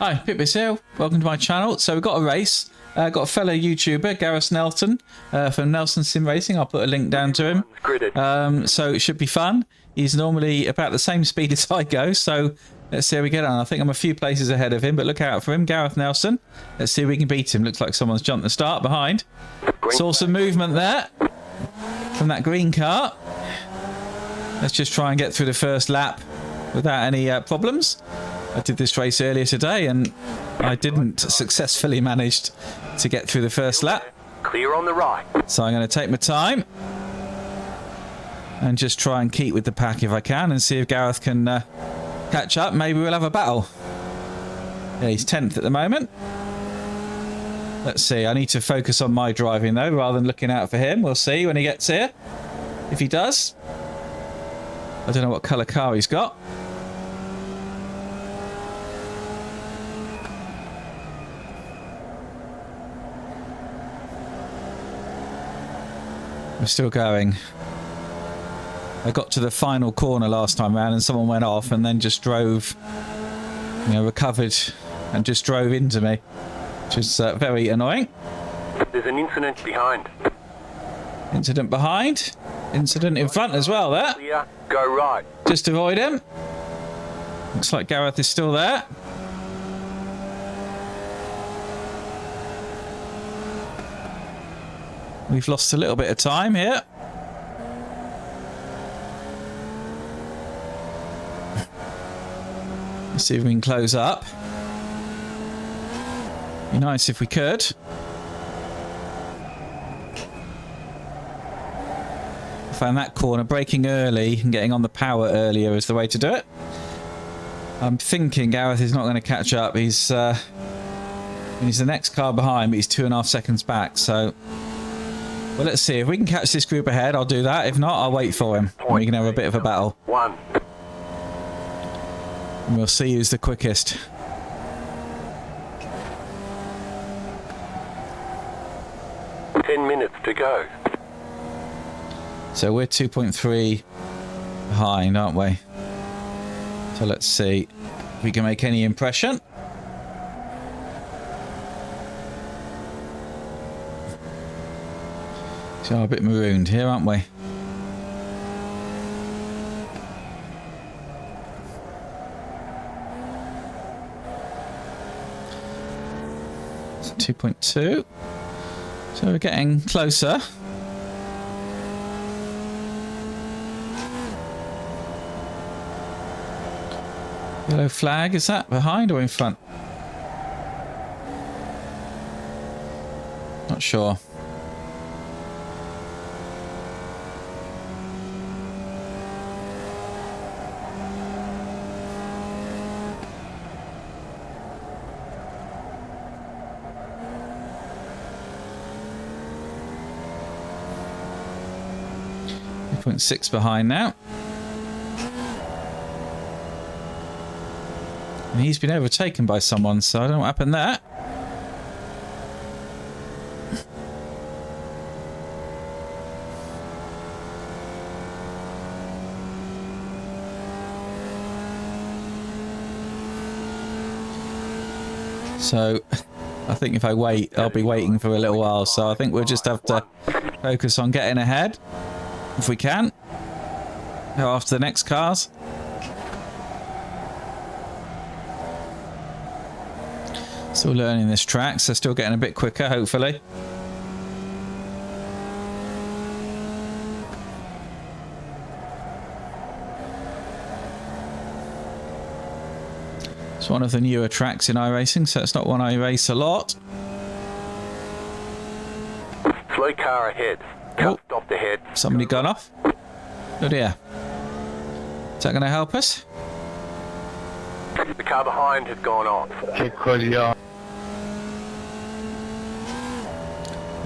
Hi, Pipis here. Welcome to my channel. So we've got a race. Got a fellow YouTuber, Gareth Nelson, from Nelson Sim Racing. I'll put a link down to him. So it should be fun. He's normally about the same speed as I go, so let's see how we get on. I think I'm a few places ahead of him, but look out for him, Gareth Nelson. Let's see if we can beat him. Looks like someone's jumped the start behind. Saw some movement there from that green car. Let's just try and get through the first lap without any problems. I did this race earlier today and I didn't successfully manage to get through the first lap. Clear on the right. So I'm going to take my time and just try and keep with the pack if I can and see if Gareth can catch up. Maybe we'll have a battle. Yeah, he's 10th at the moment. Let's see. I need to focus on my driving though rather than looking out for him. We'll see when he gets here. If he does. I don't know what colour car he's got. We're still going. I got to the final corner last time round and someone went off and then just drove, recovered and just drove into me, which is very annoying. There's an incident behind. Incident behind. Incident in front as well there. Clear, go right. Just avoid him. Looks like Gareth is still there. We've lost a little bit of time here. Let's see if we can close up. Be nice if we could. I found that corner, braking early and getting on the power earlier is the way to do it. I'm thinking Gareth is not going to catch up. He's the next car behind, but he's 2.5 seconds back, so... Well, let's see. If we can catch this group ahead, I'll do that. If not, I'll wait for him. And we can have a bit of a battle. And we'll see who's the quickest. Ten minutes to go. So we're 2.3 behind, aren't we? So let's see if we can make any impression. So a bit marooned here, aren't we? It's 2.2. So we're getting closer. Yellow flag, is that behind or in front? Not sure. .6 behind now. And he's been overtaken by someone, so I don't know what happened there. So I think if I wait, I'll be waiting for a little while, so I think we'll just have to focus on getting ahead. If we can. Go after the next cars. Still learning this track, so still getting a bit quicker, hopefully. It's one of the newer tracks in iRacing, so it's not one I race a lot. Slow car ahead. Oh, stopped ahead. Somebody gone off. Oh dear. Is that going to help us? The car behind has gone off.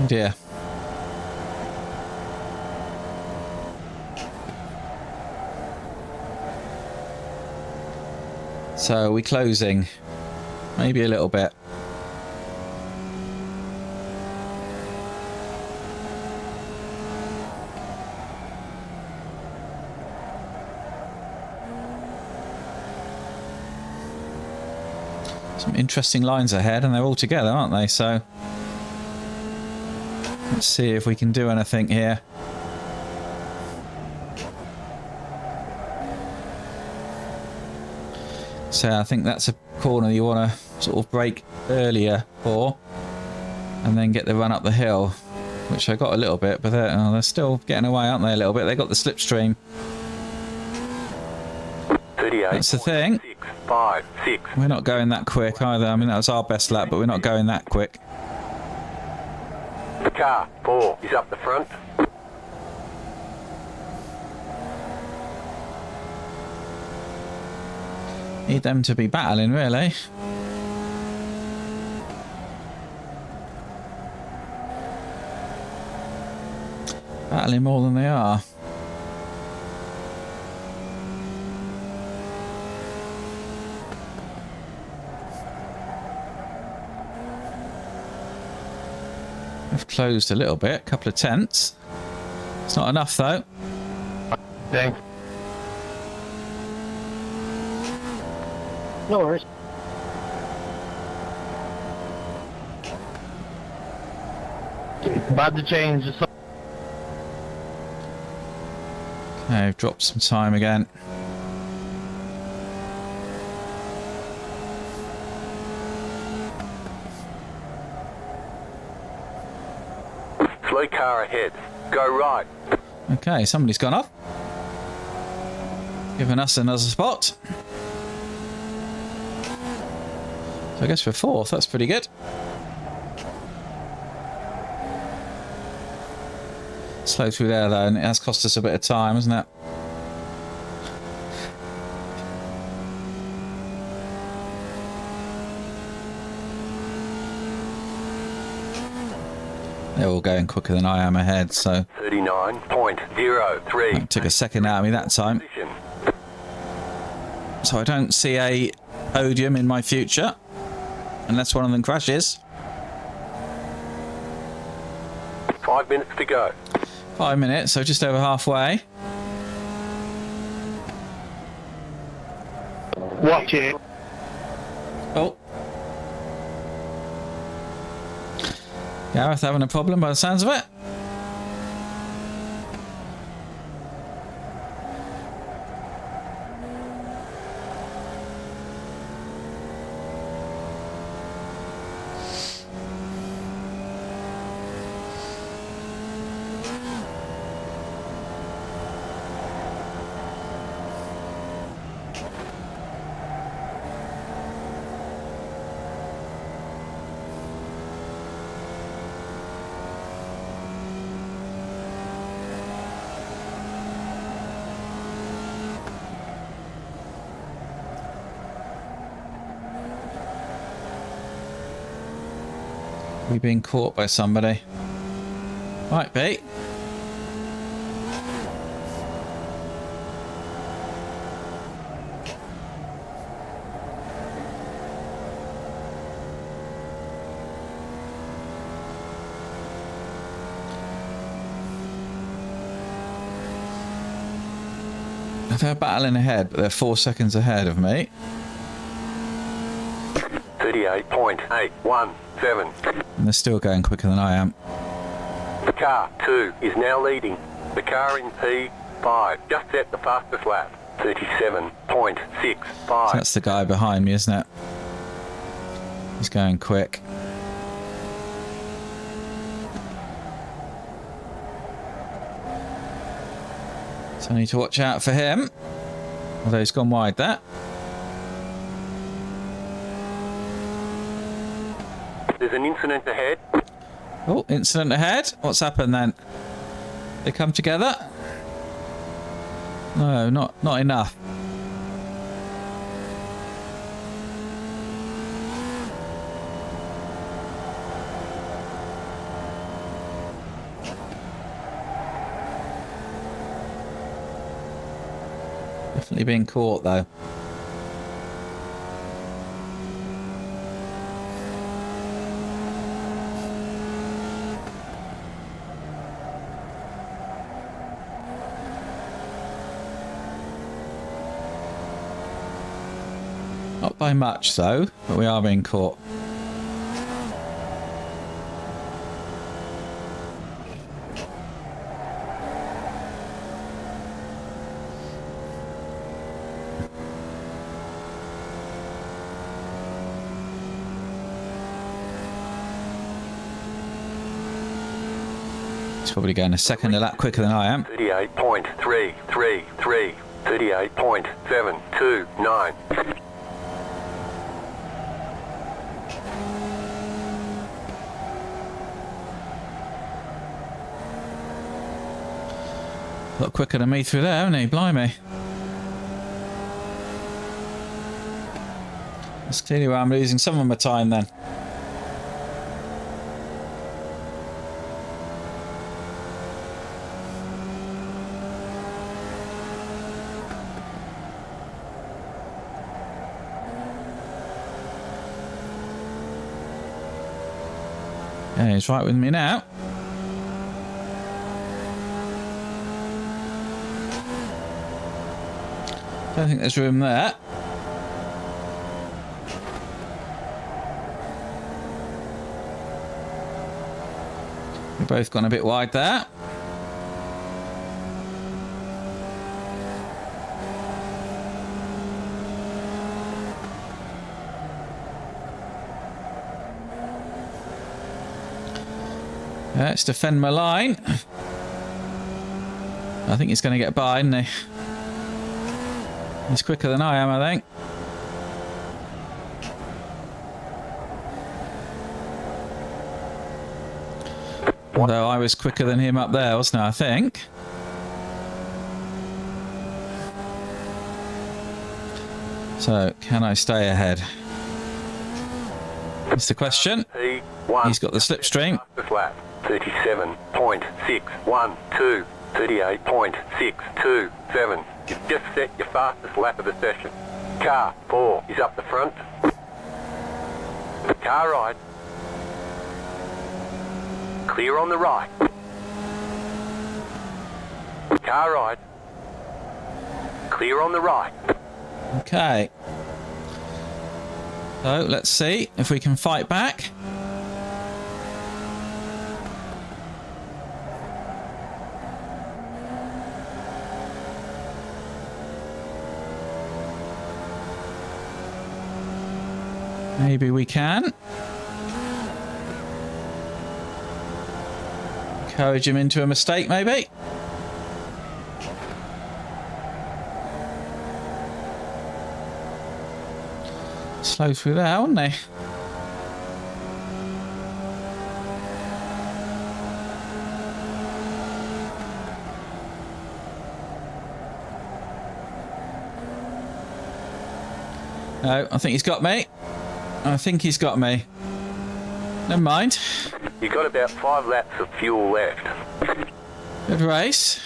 Oh dear. So we're closing. Maybe a little bit. Some interesting lines ahead, and they're all together, aren't they? So let's see if we can do anything here. So I think that's a corner you want to sort of brake earlier for, and then get the run up the hill, which I got a little bit, but they're still getting away, aren't they, a little bit? They got the slipstream. 38. That's the thing. 5, 6. We're not going that quick either. I mean, that was our best lap, but we're not going that quick. The car 4 is up the front. Need them to be battling, really. Battling more than they are. We've closed a little bit, a couple of tenths. It's not enough, though. Thanks. No worries. About to change the song. Okay, I've dropped some time again. Slow car ahead. Go right. Okay, somebody's gone off. Giving us another spot. So I guess we're fourth. That's pretty good. Slow through there, though, and it has cost us a bit of time, hasn't it? They're all going quicker than I am ahead, so 39.03. that took a second out of me that time. So I don't see a podium in my future, unless one of them crashes. 5 minutes to go. 5 minutes, so just over halfway. Watch it. Oh. Gareth having a problem by the sounds of it. We being caught by somebody? Might be. They're battling ahead, but they're 4 seconds ahead of me. 38.817. And they're still going quicker than I am. The car 2 is now leading. The car in P5 just set the fastest lap. 37.65. So that's the guy behind me, isn't it? He's going quick. So I need to watch out for him. Although he's gone wide there. There's an incident ahead. Oh, incident ahead. What's happened then? They come together? No, not enough. Definitely being caught though. Not by much, though, but we are being caught. He's probably going a second a lap quicker than I am. 38.333, 38.729. A lot quicker than me through there, hasn't he? Blimey. That's clearly where I'm losing some of my time then. Yeah, he's right with me now. Don't think there's room there. We've both gone a bit wide there. Let's defend my line. I think he's going to get by, isn't he? He's quicker than I am, I think. Although I was quicker than him up there, wasn't I think? So, can I stay ahead? That's the question. He's got the slipstream. 37.612, 38.627. You've just set your fastest lap of the session. Car 4 is up the front. Car right. Clear on the right. Car right. Clear on the right. Okay. So, let's see if we can fight back. Maybe we can. Encourage him into a mistake, maybe. Slow through there, wouldn't they? No, I think he's got me. I think he's got me. Never mind. You've got about 5 laps of fuel left. Good race.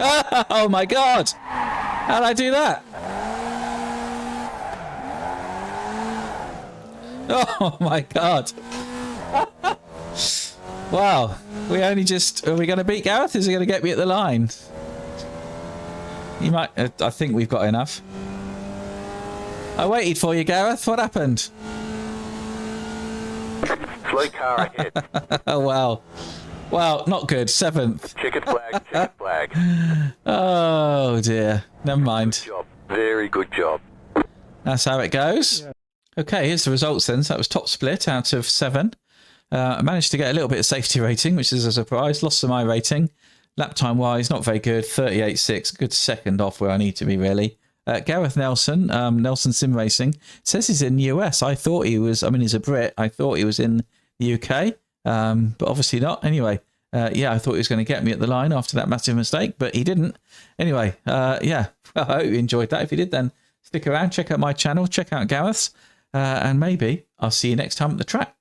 Oh my god! How'd I do that? Oh my god. Wow. We only just... Are we going to beat Gareth? Is he going to get me at the line? You might... I think we've got enough. I waited for you, Gareth. What happened? Slow car ahead. Oh, wow. Well, not good. 7th. Checkered flag, checkered flag. Oh, dear. Never mind. Good job. Very good job. That's how it goes. Yeah. Okay, here's the results then. So that was top split out of 7. I managed to get a little bit of safety rating, which is a surprise. Lost some eye rating. Lap time wise, not very good. 38.6. Good second off where I need to be, really. Gareth Nelson, Nelson Sim Racing, says he's in the US. I thought he was, I mean, he's a Brit. I thought he was in the UK, but obviously not. Anyway, yeah, I thought he was going to get me at the line after that massive mistake, but he didn't. Anyway, yeah, I hope you enjoyed that. If you did, then stick around, check out my channel, check out Gareth's, and maybe I'll see you next time at the track.